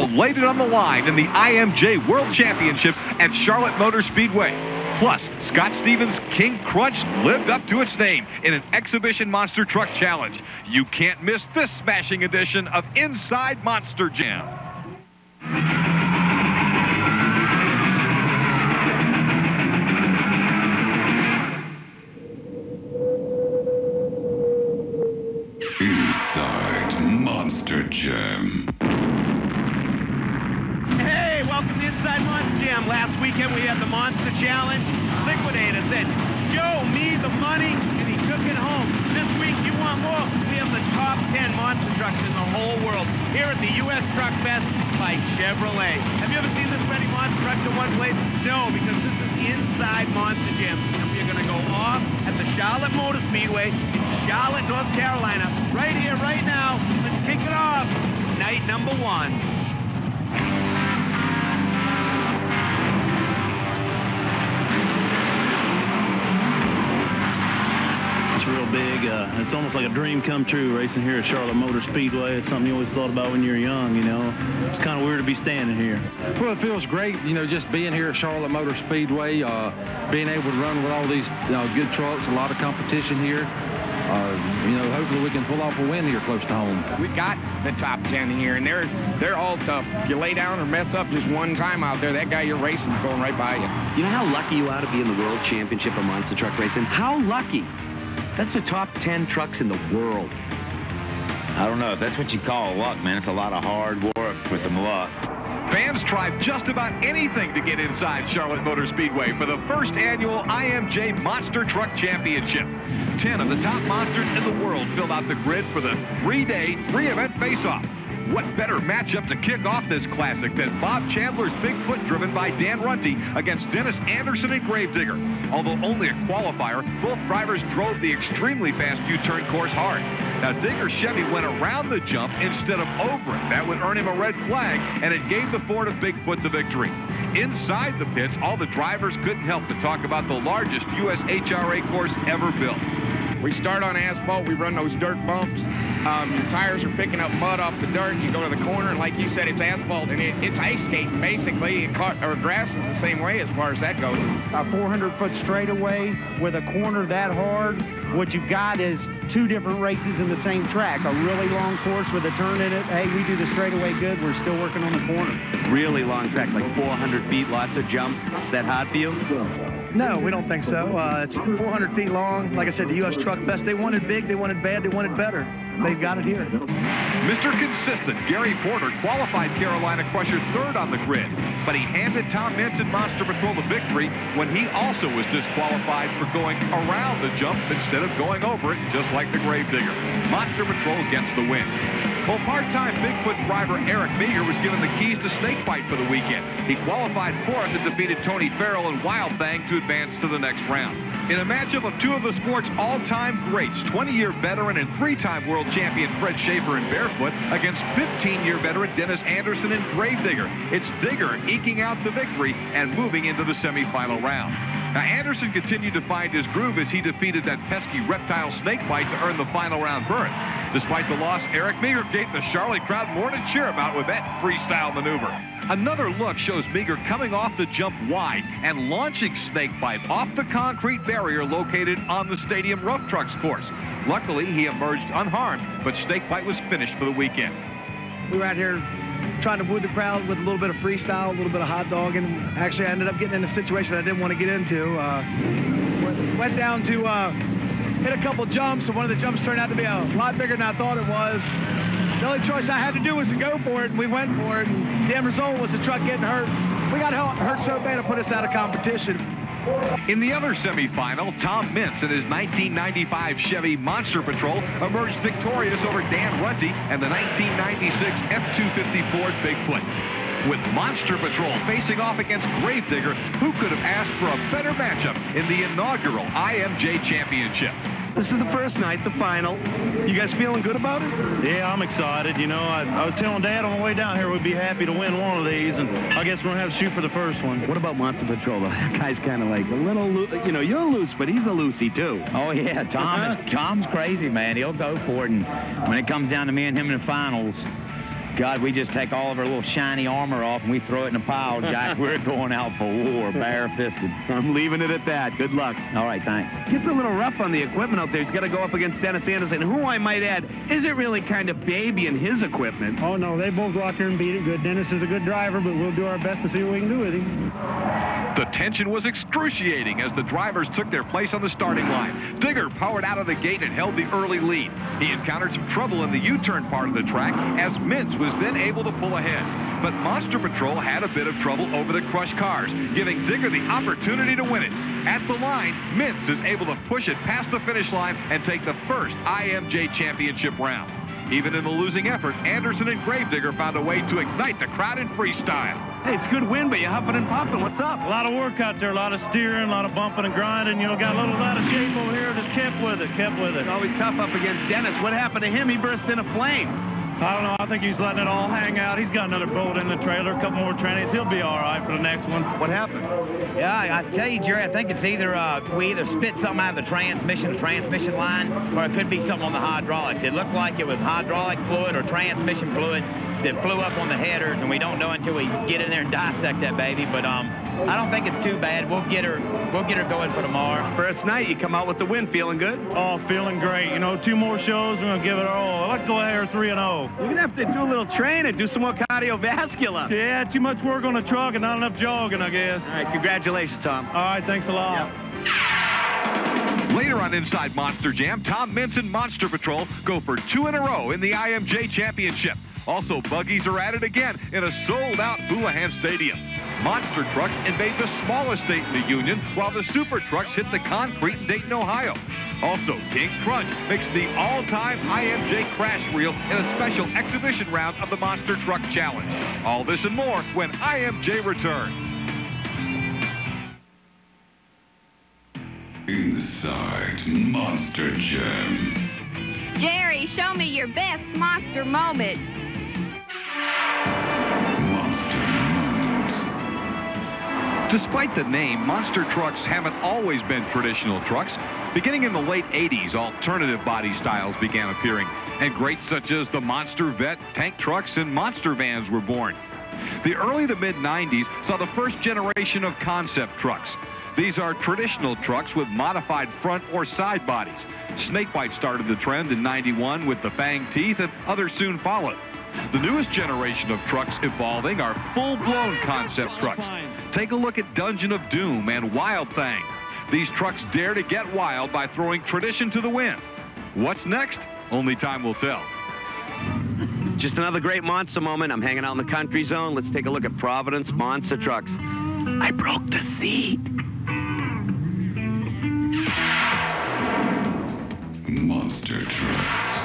all laid it on the line in the IMJ World Championship at Charlotte Motor Speedway. Plus, Scott Stevens' King Crunch lived up to its name in an exhibition monster truck challenge. You can't miss this smashing edition of Inside Monster Jam. Inside Monster Jam. Hey, welcome to Inside Monster Jam. Last weekend we had the Monster Challenge. Liquidator said, show me the money, and he took it home. This week, you want more? We have the top 10 monster trucks in the whole world here at the US Truckfest by Chevrolet. Have you ever seen this many monster trucks in one place? No, because this is Inside Monster Jam. And we're going to go off at the Charlotte Motor Speedway in Charlotte, North Carolina. Right here, right now. Let's kick it off. Night number 1. Real big. It's almost like a dream come true racing here at Charlotte Motor Speedway. It's something you always thought about when you were young, you know. It's kind of weird to be standing here. Well, it feels great, you know, just being here at Charlotte Motor Speedway, being able to run with all these good trucks, a lot of competition here. You know, hopefully we can pull off a win here close to home. We got the top 10 here, and they're all tough. If you lay down or mess up just one time out there, that guy you're racing is going right by you. You know how lucky you are to be in the World Championship of Monster Truck Racing? How lucky? That's the top 10 trucks in the world. I don't know if that's what you call luck, man. It's a lot of hard work with some luck. Fans tried just about anything to get inside Charlotte Motor Speedway for the first annual IMJ Monster Truck Championship. 10 of the top monsters in the world filled out the grid for the 3-day, 3-event face-off. What better matchup to kick off this classic than Bob Chandler's Bigfoot driven by Dan Runte against Dennis Anderson and Gravedigger. Although only a qualifier, both drivers drove the extremely fast U-turn course hard. Now, Digger's Chevy went around the jump instead of over it. That would earn him a red flag, and it gave the Ford of Bigfoot the victory. Inside the pits, all the drivers couldn't help but talk about the largest USHRA course ever built. We start on asphalt, we run those dirt bumps. Your tires are picking up mud off the dirt. You go to the corner, and like you said, it's asphalt, and it's ice skating, basically. Or grass is the same way as far as that goes. A 400-foot straightaway with a corner that hard, what you've got is 2 different races in the same track. A really long course with a turn in it. Hey, we do the straightaway good. We're still working on the corner. Really long track, like 400 feet, lots of jumps. Is that hard for you? No, we don't think so. It's 400 feet long. Like I said, the US Truckfest, they wanted big, they wanted bad, they wanted better. They've got it here. Mr. Consistent, Gary Porter, qualified Carolina Crusher 3rd on the grid, but he handed Tom Meents and Monster Patrol the victory when he also was disqualified for going around the jump instead of going over it, just like the Gravedigger. Monster Patrol gets the win. Well, part-time Bigfoot driver Eric Meager was given the keys to Snakebite for the weekend. He qualified 4th and defeated Tony Farrell and Wild Thing to advance to the next round. In a matchup of 2 of the sport's all-time greats, 20-year veteran and 3-time world champion Fred Shafer in Barefoot against 15-year veteran Dennis Anderson in Gravedigger. It's Digger eking out the victory and moving into the semifinal round. Now, Anderson continued to find his groove as he defeated that pesky reptile Snakebite to earn the final round berth. Despite the loss, Eric Meager gave the Charlotte crowd more to cheer about with that freestyle maneuver. Another look shows Meager coming off the jump wide and launching Snakebite off the concrete barrier located on the stadium rough trucks course. Luckily, he emerged unharmed, but Snakebite was finished for the weekend. We were out here trying to woo the crowd with a little bit of freestyle, a little bit of hot dog, and actually I ended up getting in a situation I didn't want to get into. Went down to hit a couple jumps, and one of the jumps turned out to be a lot bigger than I thought it was. The only choice I had to do was to go for it, and we went for it, and the end result was the truck getting hurt. We got hurt so bad it put us out of competition. In the other semifinal, Tom Meents and his 1995 Chevy Monster Patrol emerged victorious over Dan Runte and the 1996 F-250 Ford Bigfoot. With Monster Patrol facing off against Gravedigger, who could have asked for a better matchup in the inaugural IMJ Championship? This is the first night, the final. You guys feeling good about it? Yeah, I'm excited. You know, I was telling Dad on the way down here we'd be happy to win one of these, and I guess we're going to have to shoot for the first one. What about Monster Patrol, though? That guy's kind of like a little, you know, you're loose, but he's a loosey, too. Oh, yeah, Tom's crazy, man. He'll go for it, and when it comes down to me and him in the finals, God, we just take all of our little shiny armor off and we throw it in a pile, Jack. We're going out for war, bare-fisted. I'm leaving it at that. Good luck. All right, thanks. Gets a little rough on the equipment out there. He's got to go up against Dennis Anderson, who I might add isn't really kind of babying his equipment. Oh, no, they both go out there and beat it good. Dennis is a good driver, but we'll do our best to see what we can do with him. The tension was excruciating as the drivers took their place on the starting line. Digger powered out of the gate and held the early lead. He encountered some trouble in the U-turn part of the track as Meents was then able to pull ahead. But Monster Patrol had a bit of trouble over the crushed cars, giving Digger the opportunity to win it. At the line, Meents is able to push it past the finish line and take the first IMJ championship round. Even in the losing effort, Anderson and Gravedigger found a way to ignite the crowd in freestyle. Hey, it's a good win, but you're huffing and puffing. What's up? A lot of work out there, a lot of steering, a lot of bumping and grinding. You know, got a little out of shape over here. Just kept with it. It's always tough up against Dennis. What happened to him? He burst into flames. I don't know. I think he's letting it all hang out. He's got another bolt in the trailer, a couple more trannies. He'll be all right for the next one. What happened? Yeah, I tell you, Jerry, I think it's either we either spit something out of the transmission line, or it could be something on the hydraulics. It looked like it was hydraulic fluid or transmission fluid that flew up on the headers, and we don't know until we get in there and dissect that baby. But I don't think it's too bad. We'll get her going for tomorrow. First night, you come out with the win. Feeling good? Oh, feeling great. You know, 2 more shows, we're going to give it our all. Let's go ahead 3-0. You're going to have to do a little training, do some more cardiovascular. Yeah, too much work on the truck and not enough jogging, I guess. All right, congratulations, Tom. All right, thanks a lot. Yep. Later on Inside Monster Jam, Tom Meents and Monster Patrol go for 2 in a row in the IMJ Championship. Also, buggies are at it again in a sold-out Houlihan Stadium. Monster trucks invade the smallest state in the Union, while the super trucks hit the concrete in Dayton, Ohio. Also, King Crunch makes the all-time IMJ crash reel in a special exhibition round of the Monster Truck Challenge. All this and more when IMJ returns. Inside Monster Jam. Jerry, show me your best monster moment. Despite the name, monster trucks haven't always been traditional trucks. Beginning in the late 80s, alternative body styles began appearing, and greats such as the Monster Vet, tank trucks, and monster vans were born. The early to mid-90s saw the first generation of concept trucks. These are traditional trucks with modified front or side bodies. Snakebite started the trend in '91 with the fang teeth, and others soon followed. The newest generation of trucks evolving are full-blown concept trucks. Take a look at Dungeon of Doom and Wild Thing. These trucks dare to get wild by throwing tradition to the wind. What's next? Only time will tell. Just another great monster moment. I'm hanging out in the country zone. Let's take a look at Providence Monster Trucks. I broke the seat. Monster Trucks.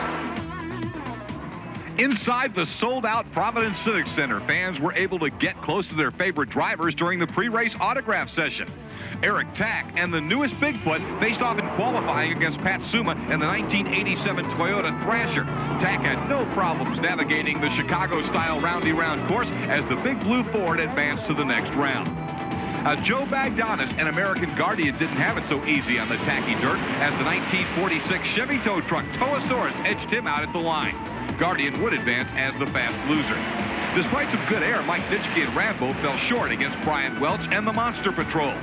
Inside the sold-out Providence Civic Center, fans were able to get close to their favorite drivers during the pre-race autograph session. Eric Tack and the newest Bigfoot faced off in qualifying against Pat Suma in the 1987 Toyota Thrasher. Tack had no problems navigating the Chicago-style roundy-round course as the Big Blue Ford advanced to the next round. Joe Bagdonis and American Guardian didn't have it so easy on the tacky dirt as the 1946 Chevy tow truck Toasaurus edged him out at the line. Guardian would advance as the fast loser. Despite some good air, Mike Nitschke and Rambo fell short against Brian Welch and the Monster Patrol.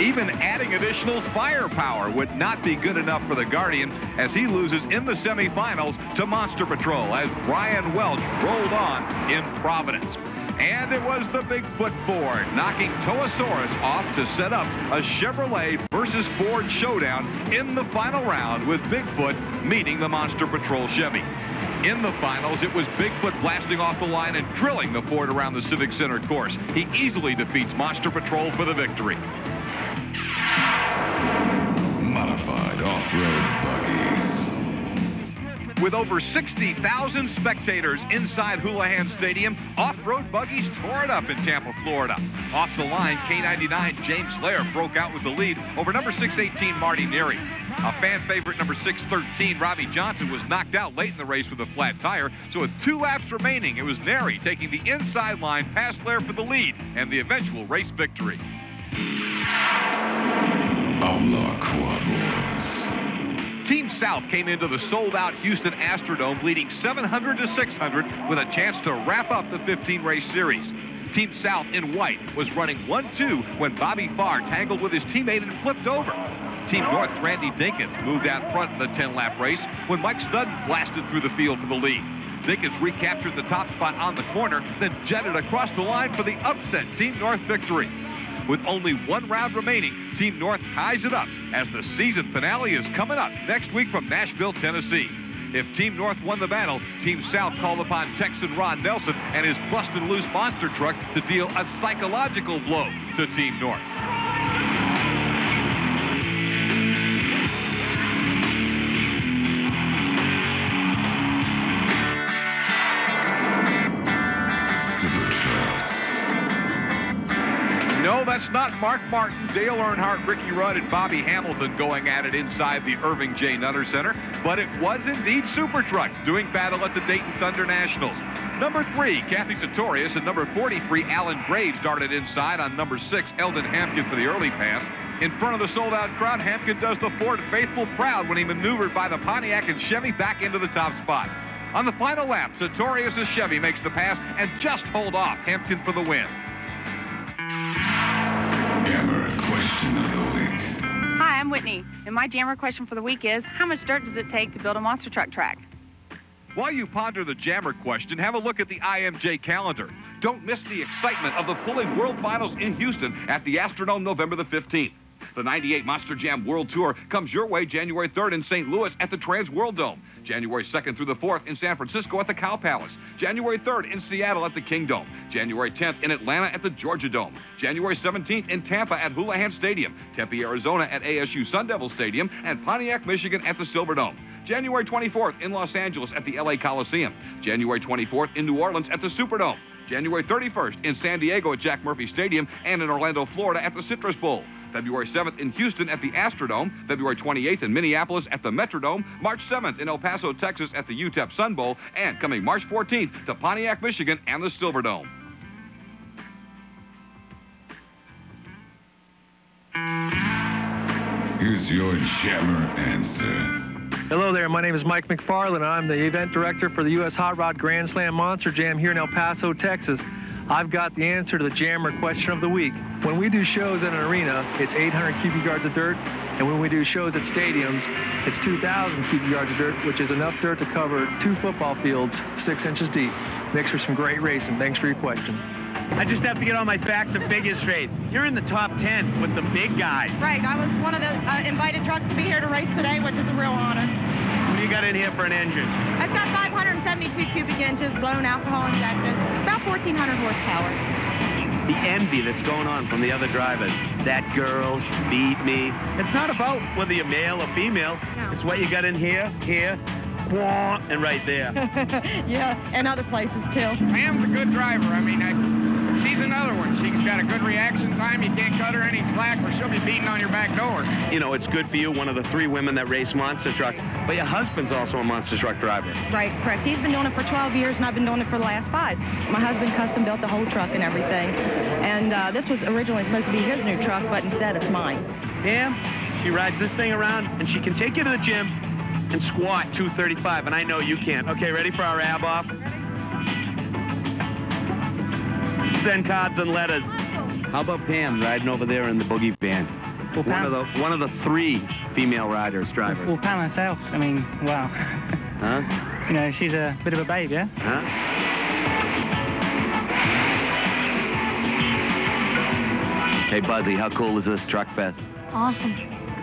Even adding additional firepower would not be good enough for the Guardian as he loses in the semifinals to Monster Patrol as Brian Welch rolled on in Providence. And it was the Bigfoot Ford knocking Toasaurus off to set up a Chevrolet versus Ford showdown in the final round with Bigfoot meeting the Monster Patrol Chevy. In the finals, it was Bigfoot blasting off the line and drilling the Ford around the Civic Center course. He easily defeats Monster Patrol for the victory. Modified off-road buggies. With over 60,000 spectators inside Houlihan Stadium, off-road buggies tore it up in Tampa, Florida. Off the line, K99 James Lair broke out with the lead over number 618 Marty Neary. A fan favorite number 613 Robbie Johnson was knocked out late in the race with a flat tire, so with 2 laps remaining, it was Neary taking the inside line past Lair for the lead and the eventual race victory. Outlaw Quad Wars. Team South came into the sold-out Houston Astrodome leading 700 to 600 with a chance to wrap up the 15-race series. Team South in white was running 1-2 when Bobby Farr tangled with his teammate and flipped over. Team North's Randy Dinkins moved out front in the 10-lap race when Mike Studden blasted through the field for the lead. Dinkins recaptured the top spot on the corner, then jetted across the line for the upset Team North victory. With only one round remaining, Team North ties it up as the season finale is coming up next week from Nashville, Tennessee. If Team North won the battle, Team South called upon Texan Ron Nelson and his busted-loose monster truck to deal a psychological blow to Team North. No, that's not Mark Martin, Dale Earnhardt, Ricky Rudd, and Bobby Hamilton going at it inside the Irving J. Nutter Center, but it was indeed Super Trucks doing battle at the Dayton Thunder Nationals. Number 3, Kathy Sartorius, and number 43, Alan Graves, darted inside on number 6, Eldon Hampkin for the early pass. In front of the sold-out crowd, Hampkin does the Ford faithful proud when he maneuvered by the Pontiac and Chevy back into the top spot. On the final lap, Sartorius' Chevy makes the pass and just hold off Hampkin for the win. Jammer question of the week. Hi, I'm Whitney, and my jammer question for the week is, how much dirt does it take to build a monster truck track? While you ponder the jammer question, have a look at the IMJ calendar. Don't miss the excitement of the Pulling World Finals in Houston at the Astrodome November the 15th. The 98 Monster Jam World Tour comes your way January 3rd in St. Louis at the Trans World Dome, January 2nd through the 4th in San Francisco at the Cow Palace, January 3rd in Seattle at the King Dome, January 10th in Atlanta at the Georgia Dome, January 17th in Tampa at Houlihan Stadium, Tempe, Arizona at ASU Sun Devil Stadium, and Pontiac, Michigan at the Silver Dome. January 24th in Los Angeles at the LA Coliseum, January 24th in New Orleans at the Superdome, January 31st in San Diego at Jack Murphy Stadium and in Orlando, Florida at the Citrus Bowl. February 7th in Houston at the Astrodome, February 28th in Minneapolis at the Metrodome, March 7th in El Paso, Texas at the UTEP Sun Bowl, and coming March 14th to Pontiac, Michigan and the Silverdome. Here's your jammer answer. Hello there, my name is Mike McFarland. I'm the event director for the US Hot Rod Grand Slam Monster Jam here in El Paso, Texas. I've got the answer to the jammer question of the week. When we do shows at an arena, it's 800 cubic yards of dirt, and when we do shows at stadiums, it's 2,000 cubic yards of dirt, which is enough dirt to cover 2 football fields 6 inches deep. Makes for some great racing. Thanks for your question. I just have to get all my facts and figures straight. You're in the top 10 with the big guys. Right, I was one of the invited trucks to be here to race today, which is a real honor. What do you got in here for an engine? It's got 572 cubic inches, blown alcohol injected, about 1,400 horsepower. The envy that's going on from the other drivers. That girl beat me. It's not about whether you're male or female. No. It's what you got in here, and right there. Yeah, and other places too. Pam's a good driver. I mean, she's another one. She's got a good reaction time. You can't cut her any slack or she'll be beating on your back door. You know, it's good for you, one of the 3 women that race monster trucks, but your husband's also a monster truck driver. Right, correct. He's been doing it for 12 years and I've been doing it for the last 5. My husband custom built the whole truck and everything. And this was originally supposed to be his new truck, but instead it's mine. Pam, she rides this thing around and she can take you to the gym and squat 235, and I know you can. Okay, ready for our ab off? Send cards and letters. How about Pam riding over there in the boogie van? Well, one of the 3 female drivers. Well, Pam herself, I mean, wow. Huh? You know, she's a bit of a babe, yeah? Huh? Hey, Buzzy, how cool is this Truckfest? Awesome.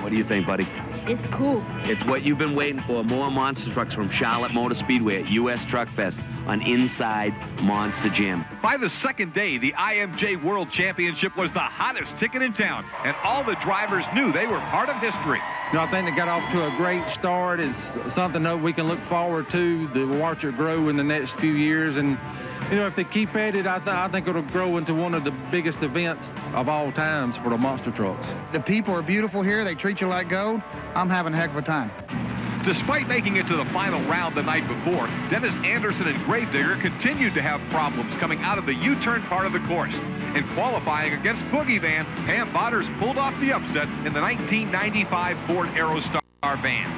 What do you think, buddy? It's cool. It's what you've been waiting for. More monster trucks from Charlotte Motor Speedway at US Truckfest on Inside Monster Jam. By the second day, the IMJ World Championship was the hottest ticket in town, and all the drivers knew they were part of history. You know, I think they got off to a great start. It's something that we can look forward to watch it grow in the next few years. And, you know, if they keep at it, I think it'll grow into one of the biggest events of all times for the monster trucks. The people are beautiful here. They treat you like gold. I'm having a heck of a time. Despite making it to the final round the night before, Dennis Anderson and Gravedigger continued to have problems coming out of the U-turn part of the course. In qualifying against Boogie Van, Pam Botters pulled off the upset in the 1995 Ford Aerostar van.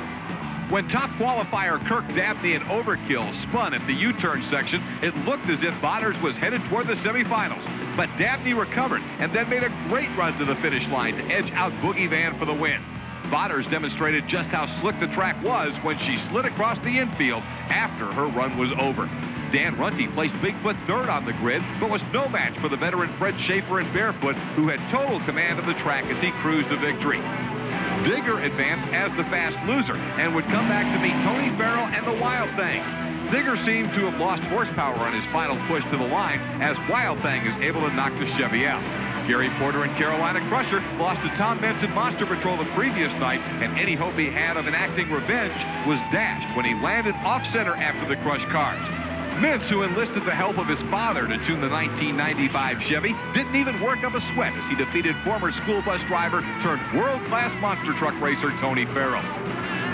When top qualifier Kirk Dabney and Overkill spun at the U-turn section, it looked as if Botters was headed toward the semifinals. But Dabney recovered and then made a great run to the finish line to edge out Boogie Van for the win. Botters demonstrated just how slick the track was when she slid across the infield after her run was over. Dan Runte placed Bigfoot third on the grid, but was no match for the veteran Fred Shafer and Barefoot, who had total command of the track as he cruised to victory. Digger advanced as the fast loser and would come back to meet Tony Farrell and the Wild Thing. Digger seemed to have lost horsepower on his final push to the line as Wild Thing is able to knock the Chevy out. Gary Porter and Carolina Crusher lost to Tom Meents and Monster Patrol the previous night, and any hope he had of enacting revenge was dashed when he landed off-center after the crushed cars. Meents, who enlisted the help of his father to tune the 1995 Chevy, didn't even work up a sweat as he defeated former school bus driver turned world-class monster truck racer Tony Farrell.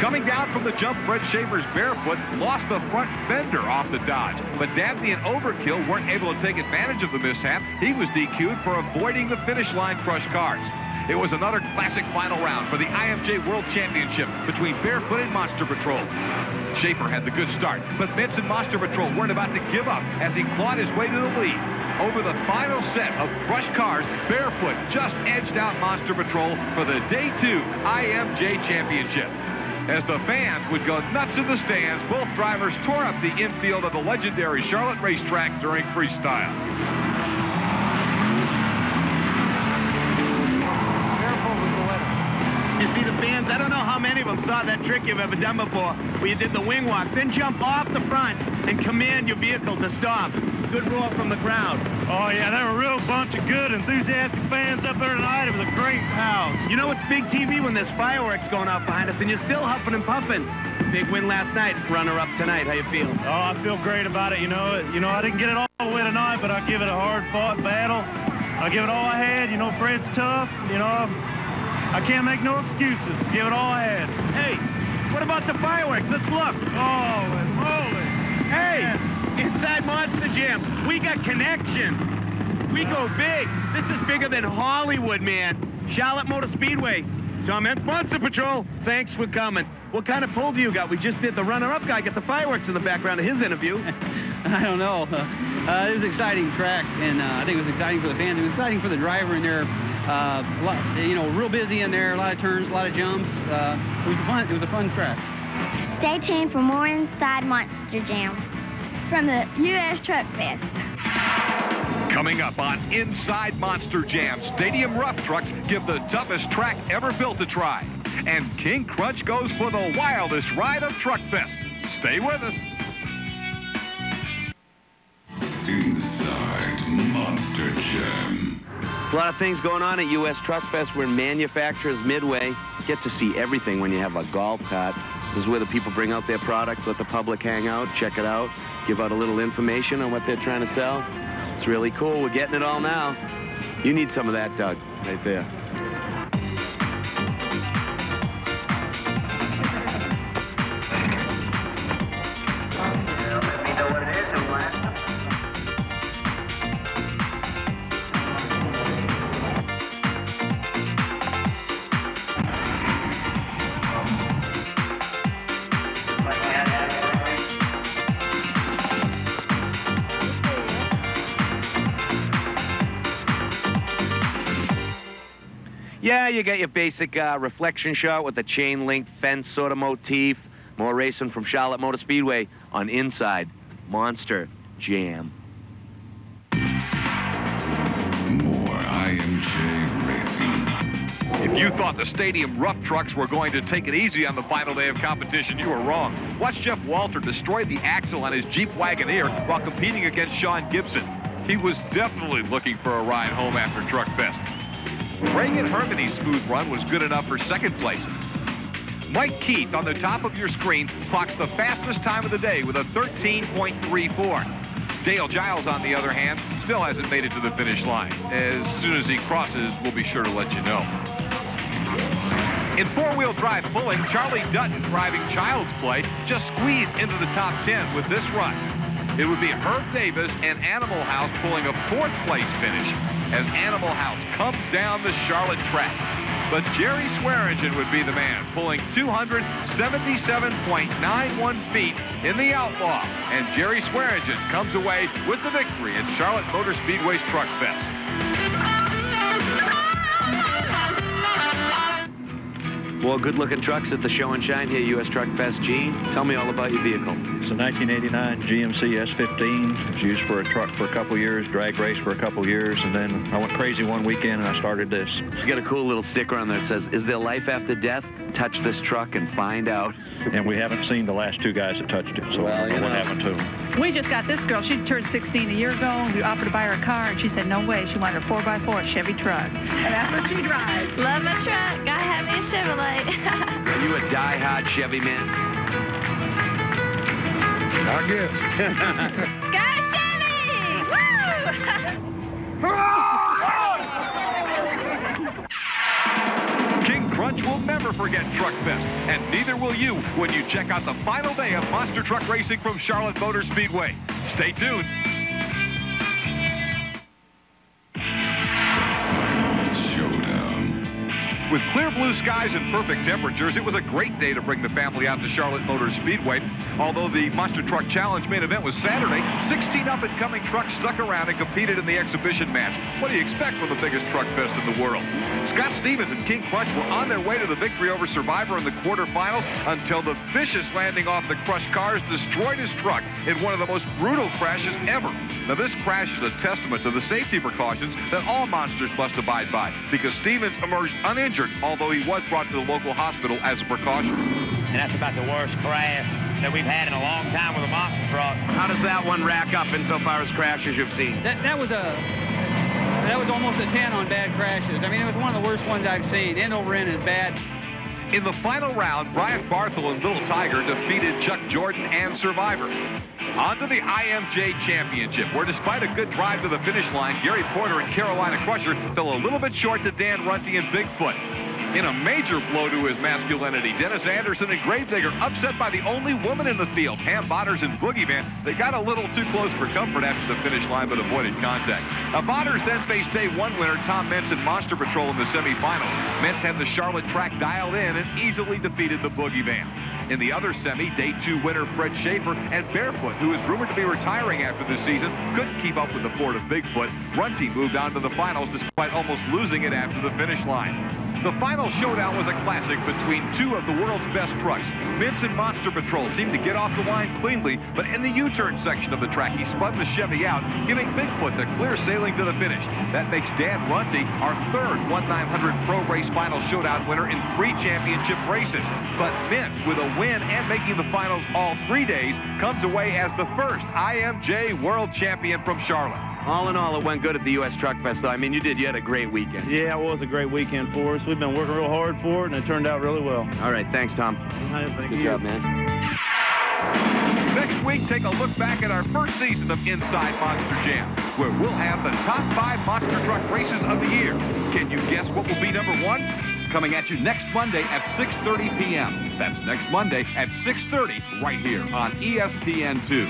Coming down from the jump, Fred Shafer's Barefoot lost the front fender off the Dodge, but Dabney and Overkill weren't able to take advantage of the mishap. He was DQ'd for avoiding the finish line crushed cars. It was another classic final round for the IMJ World Championship between Barefoot and Monster Patrol. Shafer had the good start, but Meents and Monster Patrol weren't about to give up as he clawed his way to the lead. Over the final set of crushed cars, Barefoot just edged out Monster Patrol for the Day 2 IMJ Championship. As the fans would go nuts in the stands, both drivers tore up the infield of the legendary Charlotte racetrack during freestyle. You see the fans, I don't know how many of them saw that trick you've ever done before, where you did the wing walk, then jump off the front and command your vehicle to stop. Good roar from the crowd. Oh, yeah, there were a real bunch of good, enthusiastic fans up there tonight. It was a great house. You know, it's big TV when there's fireworks going off behind us, and you're still huffing and puffing. Big win last night, runner-up tonight. How you feel? Oh, I feel great about it. You know, I didn't get it all the way tonight, but I give it a hard-fought battle. I give it all I had. You know, Fred's tough. You know, I can't make no excuses. Give it all I had. Hey, what about the fireworks? Let's look. Holy moly. Hey, inside Monster Jam, we got connection. We go big. This is bigger than Hollywood, man. Charlotte Motor Speedway. Tom Meents, Monster Patrol, thanks for coming. What kind of pull do you got? We just did the runner-up guy get the fireworks in the background of his interview. I don't know. It was an exciting track, and I think it was exciting for the fans. It was exciting for the driver in there. You know, real busy in there, a lot of turns, a lot of jumps. It was a fun track. Stay tuned for more Inside Monster Jam from the US Truckfest. Coming up on Inside Monster Jam, Stadium Rough Trucks give the toughest track ever built a try. And King Crunch goes for the wildest ride of Truckfest. Stay with us. Inside Monster Jam. There's a lot of things going on at US Truckfest. We're in Manufacturers Midway. Get to see everything when you have a golf cart. This is where the people bring out their products, let the public hang out, check it out, give out a little information on what they're trying to sell. It's really cool. We're getting it all now. You need some of that, Doug, right there. Yeah, you get your basic reflection shot with the chain link fence sort of motif. More racing from Charlotte Motor Speedway on Inside Monster Jam. More IMJ racing. If you thought the Stadium Rough Trucks were going to take it easy on the final day of competition, you were wrong. Watch Jeff Walter destroy the axle on his Jeep Wagoneer while competing against Sean Gibson. He was definitely looking for a ride home after Truckfest. Reagan Hermity's smooth run was good enough for second place. Mike Keith on the top of your screen clocks the fastest time of the day with a 13.34. Dale Giles, on the other hand, still hasn't made it to the finish line. As soon as he crosses, we'll be sure to let you know. In four-wheel drive pulling, Charlie Dutton, driving Child's Play, just squeezed into the top 10 with this run. It would be Herb Davis and Animal House pulling a fourth-place finish as Animal House comes down the Charlotte track. but Jerry Swearingen would be the man, pulling 277.91 feet in the Outlaw. And Jerry Swearingen comes away with the victory at Charlotte Motor Speedway's Truck Fest. Well, good-looking trucks at the show and shine here, US Truck Fest. Gene, tell me all about your vehicle. It's a 1989 GMC S15. It was used for a truck for a couple years, drag race for a couple years, and then I went crazy one weekend and I started this. It's got a cool little sticker on there that says, "Is there life after death? Touch this truck and find out." And we haven't seen the last two guys that touched it, so I don't know what happened to them. We just got this girl. She turned 16 a year ago. We offered to buy her a car, and she said no way. She wanted a 4x4 Chevy truck. And that's what she drives. Love my truck. Gotta have me a Chevrolet. Are you a die-hard Chevy man? I guess. Go Chevy! Woo! King Crunch will never forget Truck Fest, and neither will you when you check out the final day of monster truck racing from Charlotte Motor Speedway. Stay tuned. With clear blue skies and perfect temperatures, it was a great day to bring the family out to Charlotte Motor Speedway. Although the Monster Truck Challenge main event was Saturday, 16 up-and-coming trucks stuck around and competed in the exhibition match. What do you expect from the biggest truck fest in the world? Scott Stevens and King Crunch were on their way to the victory over Survivor in the quarterfinals until the vicious landing off the crushed cars destroyed his truck in one of the most brutal crashes ever. Now, this crash is a testament to the safety precautions that all monsters must abide by, because Stevens emerged uninjured, although he was brought to the local hospital as a precaution. And that's about the worst crash that we've had in a long time with a monster truck. How does that one rack up insofar as crashes you've seen? That was almost a 10 on bad crashes. I mean, it was one of the worst ones I've seen. End over end is bad. In the final round, Brian Barthel and Little Tiger defeated Chuck Jordan and Survivor. On to the IMJ Championship, where despite a good drive to the finish line, Gary Porter and Carolina Crusher fell a little bit short to Dan Runte and Bigfoot. In a major blow to his masculinity, Dennis Anderson and Gravedigger upset by the only woman in the field, Pam Botters and Boogeyman. They got a little too close for comfort after the finish line, but avoided contact. Now, Botters then faced day one winner Tom Meents and Monster Patrol in the semifinals. Meents had the Charlotte track dialed in and easily defeated the Boogeyman. In the other semi, day two winner Fred Shafer and Barefoot, who is rumored to be retiring after this season, couldn't keep up with the Ford of Bigfoot. Runte moved on to the finals despite almost losing it after the finish line. The final showdown was a classic between two of the world's best trucks. Meents and Monster Patrol seemed to get off the line cleanly, but in the U-turn section of the track, he spun the Chevy out, giving Bigfoot the clear sailing to the finish. That makes Dan Runte our third 1/900 Pro Race Final Showdown winner in 3 championship races. But Meents, with a win and making the finals all 3 days, comes away as the first IMJ World Champion from Charlotte. All in all, it went good at the US Truck Fest, though. I mean, you had a great weekend. Yeah, it was a great weekend for us. We've been working real hard for it, and it turned out really well. All right, thanks, Tom. Good job, man. Next week, take a look back at our first season of Inside Monster Jam, where we'll have the top 5 monster truck races of the year. Can you guess what will be number 1? Coming at you next Monday at 6:30 p.m. That's next Monday at 6:30 right here on ESPN2.